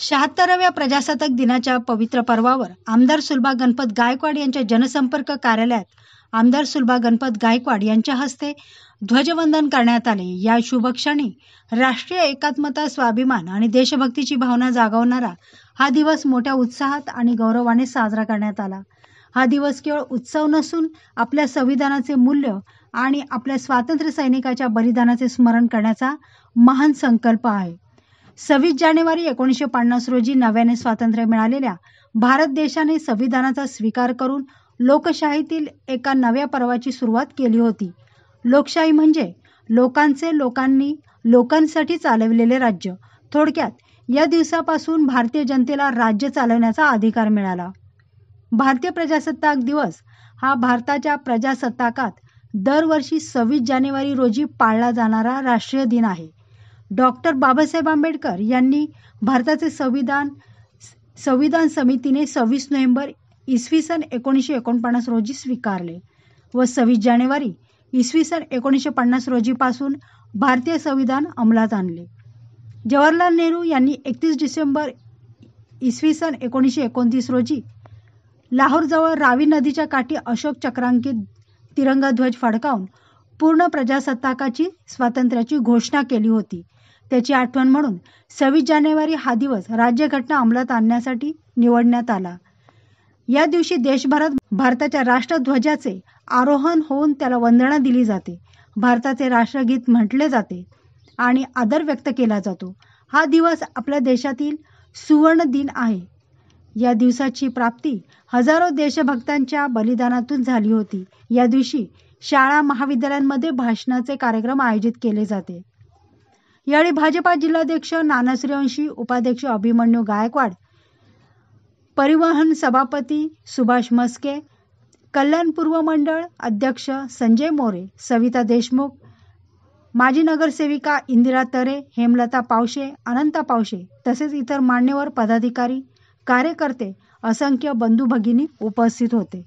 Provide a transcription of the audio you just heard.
76व्या प्रजासत्ताक दिनाच्या पवित्र पर्वावर आमदार सुलभा गणपत गायकवाड यांच्या जनसंपर्क कार्यालयात आमदार सुलभा गणपत गायकवाड यांच्या हस्ते ध्वजवंदन करण्यात आले। या शुभक्षणी राष्ट्रीय एकात्मता, स्वाभिमान आणि देशभक्तीची भावना जागवणारा हा दिवस मोठ्या उत्साहात आणि गौरवाने साजरा करण्यात आला। हा दिवस केवळ उत्सव नसून आपल्या संविधानाचे मूल्य आणि आपल्या स्वातंत्र्य सैनिकाच्या बलिदानाचे स्मरण करण्याचा महान संकल्प आहे। 26 जानेवारी 1950 रोजी नव्याने स्वातंत्र्य मिळालेल्या भारत देशाने संविधानाचा स्वीकार करून लोकशाहीतील एका नव्या पर्वाची सुरुवात केली होती। लोकशाही म्हणजे लोकांचे, लोकांनी, लोकांसाठी चालवलेले राज्य। थोडक्यात या दिवसापासून भारतीय जनतेला राज्य चालवण्याचा अधिकार मिळाला। भारतीय प्रजासत्ताक दिवस हा भारताच्या प्रजासत्ताकात दरवर्षी 26 जानेवारी रोजी पाळला जाणारा राष्ट्रीय दिन आहे। डॉक्टर बाबासाहेब आंबेडकर यांनी भारताचे संविधान समितीने 26 नोव्हेंबर इसवी सन 1949 रोजी स्वीकारले व 26 जानेवारी इसवी सन 1950 रोजीपासून भारतीय संविधान अंमलात आणले। जवाहरलाल नेहरू यांनी 31 डिसेंबर इसवी सन 1929 रोजी लाहोरजवळ रावी नदीच्या काठी अशोक चक्रांकित तिरंगा ध्वज फडकावून पूर्ण प्रजासत्ताकाची स्वातंत्र्याची घोषणा केली होती। त्याची आठवण म्हणून 26 जानेवारी हा दिवस राज्यघटना अंमलात आणण्यासाठी निवडण्यात आला। या दिवशी देशभरात भारताच्या राष्ट्रध्वजाचे आरोहण होऊन त्याला वंदना दिली जाते, भारताचे राष्ट्रगीत म्हटले जाते आणि आदर व्यक्त केला जातो। हा दिवस आपल्या देशातील सुवर्ण दिन आहे। या दिवसाची प्राप्ती हजारो देशभक्तांच्या बलिदानातून झाली होती। या दिवशी शाळा, महाविद्यालयांमध्ये भाषणाचे कार्यक्रम आयोजित केले जाते। यावेळी भाजपा जिल्हाध्यक्ष नाना सूर्यवंशी, उपाध्यक्ष अभिमन्यू गायकवाड, परिवहन सभापती सुभाष मस्के, कल्याण पूर्व मंडळ अध्यक्ष संजय मोरे, सविता देशमुख, माजी नगरसेविका इंदिरा तरे, हेमलता पावशे, अनंता पावशे तसेच इतर मान्यवर पदाधिकारी, कार्यकर्ते, असंख्य बंधू भगिनी उपस्थित होते।